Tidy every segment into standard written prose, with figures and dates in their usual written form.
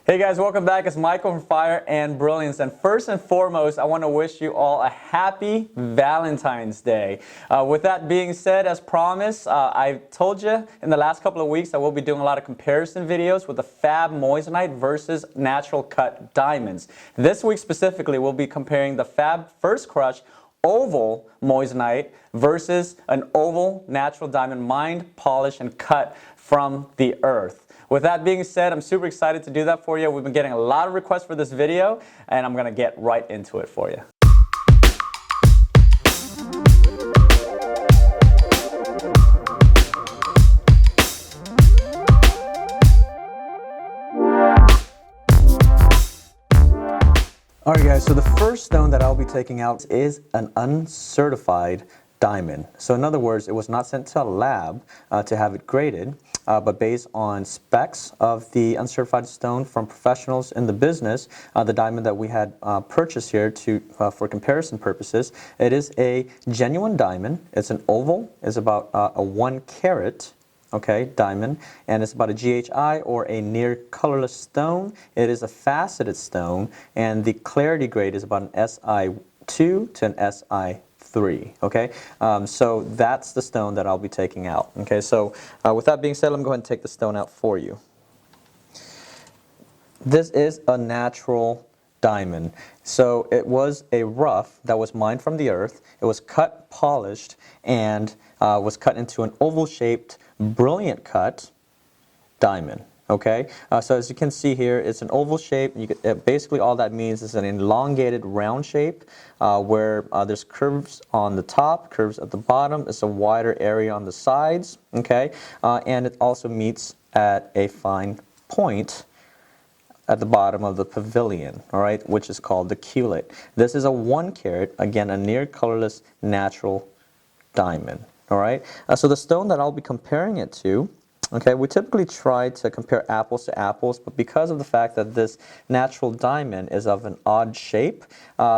Hey guys, welcome back. It's Michael from Fire and Brilliance. And first and foremost, I want to wish you all a happy Valentine's Day. With that being said, as promised, I told you in the last couple of weeks that we'll be doing a lot of comparison videos with the FAB Moissanite versus natural cut diamonds. This week specifically, we'll be comparing the FAB First Crush oval Moissanite versus an oval natural diamond mined, polished, and cut from the earth. With that being said, I'm super excited to do that for you. We've been getting a lot of requests for this video, and I'm going to get right into it for you. Alright guys, so the first stone that I'll be taking out is an uncertified diamond. So in other words, it was not sent to a lab to have it graded, but based on specs of the uncertified stone from professionals in the business, the diamond that we had purchased here for comparison purposes, it is a genuine diamond. It's an oval. It's about a 1 carat. Okay, diamond, and it's about a GHI or a near-colorless stone. It is a faceted stone, and the clarity grade is about an SI2 to an SI3. Okay, so that's the stone that I'll be taking out. Okay, so with that being said, let me go ahead and take the stone out for you. This is a natural diamond. So it was a rough that was mined from the earth. It was cut, polished, and was cut into an oval-shaped brilliant cut diamond. Okay, so as you can see here, it's an oval shape. Basically all that means is an elongated round shape where there's curves on the top, curves at the bottom. It's a wider area on the sides. Okay, and it also meets at a fine point at the bottom of the pavilion, all right, which is called the culet. This is a 1 carat, again, a near colorless natural diamond. All right, so the stone that I'll be comparing it to, okay, we typically try to compare apples to apples, but because of the fact that this natural diamond is of an odd shape,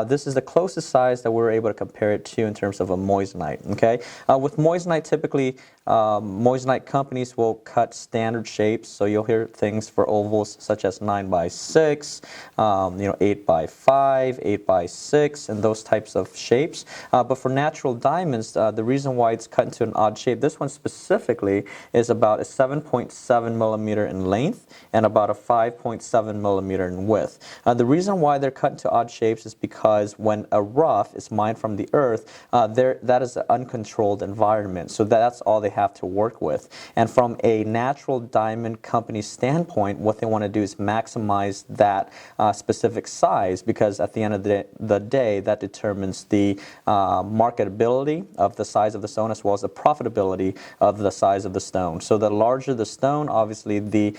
this is the closest size that we're able to compare it to in terms of a moissanite. Okay, with moissanite, typically moissanite companies will cut standard shapes, so you'll hear things for ovals such as 9x6, 8x5, 8x6, and those types of shapes. But for natural diamonds, the reason why it's cut into an odd shape, this one specifically is about a 7.7 millimeter in length and about a 5.7 millimeter in width. The reason why they're cut into odd shapes is because when a rough is mined from the earth, that is an uncontrolled environment, so that's all they have to work with. And from a natural diamond company standpoint, what they want to do is maximize that specific size, because at the end of the day, that determines the marketability of the size of the stone as well as the profitability of the size of the stone. So the larger the stone, obviously the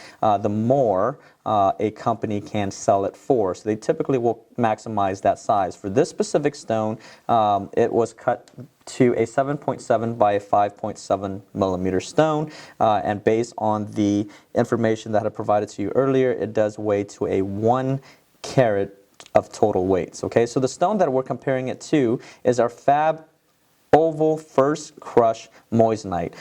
more a company can sell it for. So they typically will maximize that size. For this specific stone, it was cut to a 7.7 by a 5.7 millimeter stone, and based on the information that I provided to you earlier, it does weigh to a 1 carat of total weights. Okay, so the stone that we're comparing it to is our FAB Oval First Crush Moissanite.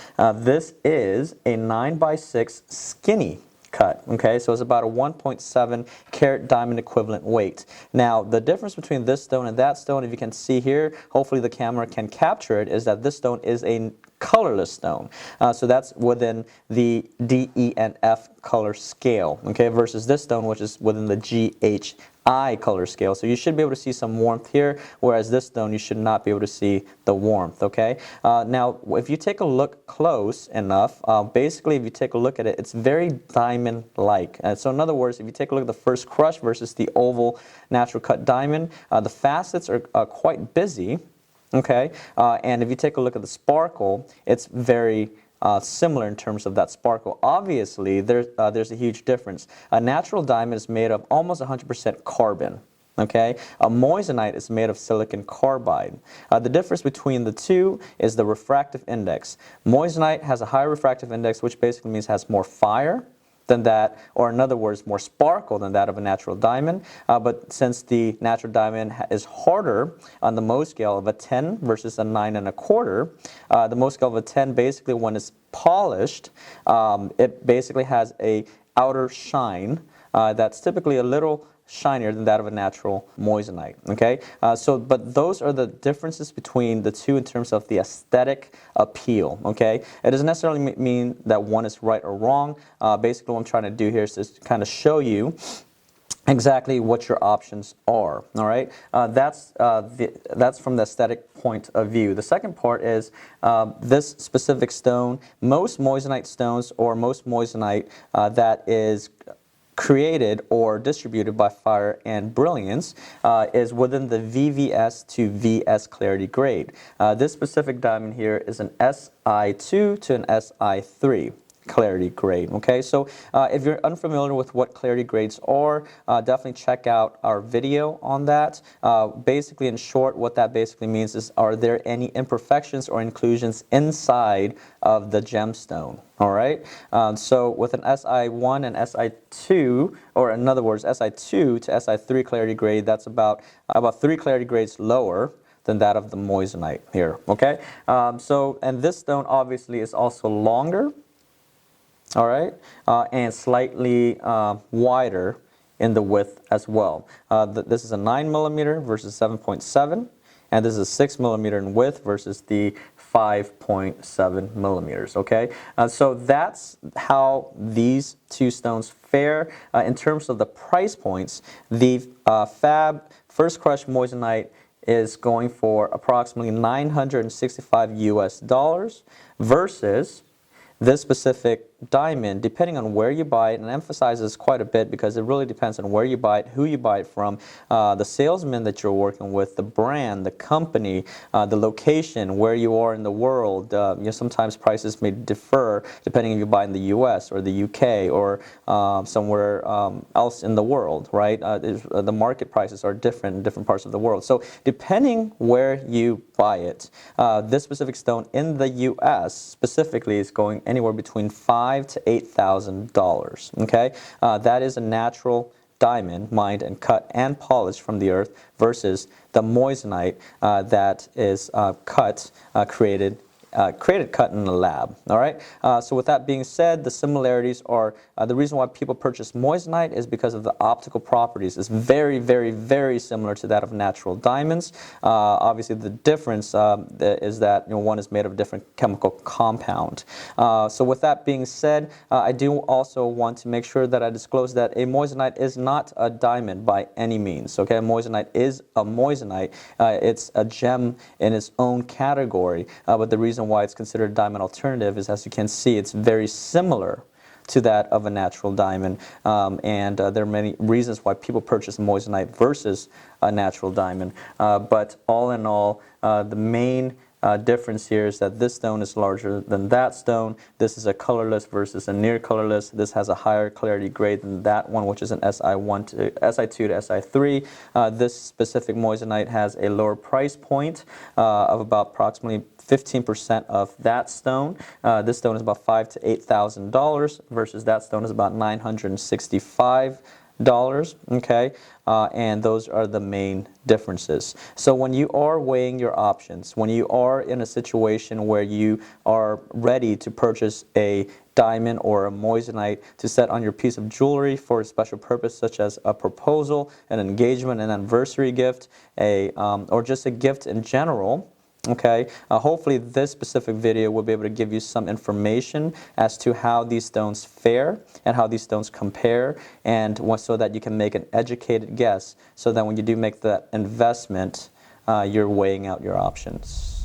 This is a 9x6 skinny cut. Okay, so it's about a 1.7 carat diamond equivalent weight. Now, the difference between this stone and that stone, if you can see here, hopefully the camera can capture it, is that this stone is a colorless stone. So that's within the D, E, and F color scale, okay, versus this stone, which is within the G, H, I color scale. So you should be able to see some warmth here, whereas this stone you should not be able to see the warmth. Okay. Now, if you take a look close enough, basically, if you take a look at it, it's very diamond-like. So in other words, if you take a look at the first crush versus the oval natural cut diamond, the facets are quite busy. Okay, and if you take a look at the sparkle, it's very similar in terms of that sparkle. Obviously, there's a huge difference. A natural diamond is made of almost 100% carbon. Okay, a moissanite is made of silicon carbide. The difference between the two is the refractive index. Moissanite has a higher refractive index, which basically means it has more fire than that, or in other words, more sparkle than that of a natural diamond. But since the natural diamond is harder on the Mohs scale of a 10 versus a 9 1/4, the Mohs scale of a 10, basically when it's polished, it basically has a outer shine that's typically a little shinier than that of a natural moissanite. Okay, but those are the differences between the two in terms of the aesthetic appeal. Okay, it doesn't necessarily mean that one is right or wrong. Basically, what I'm trying to do here is just kind of show you exactly what your options are. All right, that's from the aesthetic point of view. The second part is this specific stone. Most moissanite stones, or most moissanite that is created or distributed by Fire and Brilliance is within the VVS to VS clarity grade. This specific diamond here is an SI2 to an SI3 clarity grade. Okay, so if you're unfamiliar with what clarity grades are, definitely check out our video on that. Basically, in short, what that basically means is, are there any imperfections or inclusions inside of the gemstone? All right, so with an SI1 and SI2, or in other words, SI2 to SI3 clarity grade, that's about 3 clarity grades lower than that of the moissanite here. Okay, and this stone obviously is also longer. All right, and slightly wider in the width as well. This is a 9 millimeter versus 7.7, and this is 6 millimeter in width versus the 5.7 millimeters. Okay, so that's how these two stones fare in terms of the price points. The FAB first crushed moissanite is going for approximately $965 US versus this specific diamond, depending on where you buy it, and emphasizes quite a bit because it really depends on where you buy it, who you buy it from, the salesman that you're working with, the brand, the company, the location, where you are in the world. Sometimes prices may differ depending if you buy in the U.S. or the U.K. or somewhere else in the world, right? The market prices are different in different parts of the world. So depending where you buy it, this specific stone in the U.S. specifically is going anywhere between $5,000 to $8,000. Okay, that is a natural diamond mined and cut and polished from the earth versus the moissanite that is created, cut in the lab. All right. So with that being said, the similarities are the reason why people purchase moissanite is because of the optical properties. It's very, very, very similar to that of natural diamonds. Obviously, the difference is that one is made of a different chemical compound. So with that being said, I do also want to make sure that I disclose that a moissanite is not a diamond by any means. Okay, a moissanite is a moissanite. It's a gem in its own category, but the reason why it's considered a diamond alternative is, as you can see, it's very similar to that of a natural diamond, and there are many reasons why people purchase moissanite versus a natural diamond. But all in all, the main difference here is that this stone is larger than that stone. This is a colorless versus a near colorless. This has a higher clarity grade than that one, which is an SI1 to SI2 to SI3. This specific moissanite has a lower price point of about approximately 15% of that stone. This stone is about $5,000 to $8,000 versus that stone is about $965. Okay, and those are the main differences. So when you are weighing your options, when you are in a situation where you are ready to purchase a diamond or a moissanite to set on your piece of jewelry for a special purpose, such as a proposal, an engagement, an anniversary gift, or just a gift in general, okay, hopefully this specific video will be able to give you some information as to how these stones fare and how these stones compare, and so that you can make an educated guess, so that when you do make that investment, you're weighing out your options.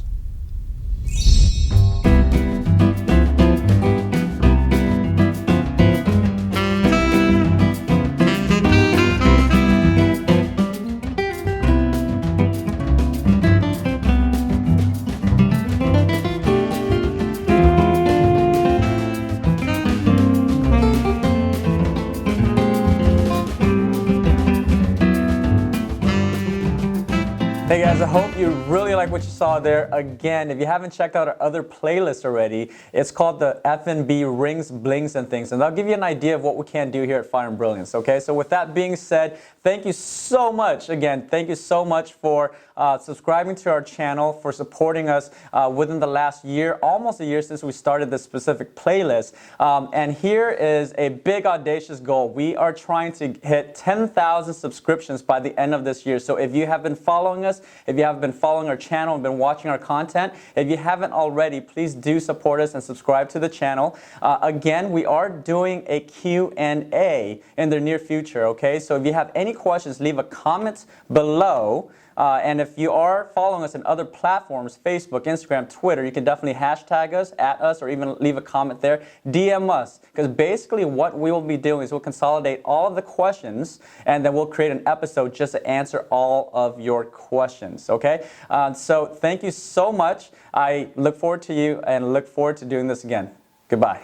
Hey guys, I hope you really like what you saw there. Again, if you haven't checked out our other playlist already, it's called the FNB Rings, Blings, and Things. And I'll give you an idea of what we can do here at Fire and Brilliance, okay? So with that being said, thank you so much. Again, thank you so much for subscribing to our channel, for supporting us within the last year, almost a year since we started this specific playlist. And here is a big audacious goal. We are trying to hit 10,000 subscriptions by the end of this year. So if you have been following us, if you have been following our channel and been watching our content, if you haven't already, please do support us and subscribe to the channel. Again, we are doing a Q&A in the near future, okay? So if you have any questions, leave a comment below. And if you are following us in other platforms, Facebook, Instagram, Twitter, you can definitely hashtag us, at us, or even leave a comment there. DM us, because basically what we will be doing is we'll consolidate all of the questions, and then we'll create an episode just to answer all of your questions, okay? So thank you so much. I look forward to you and look forward to doing this again. Goodbye.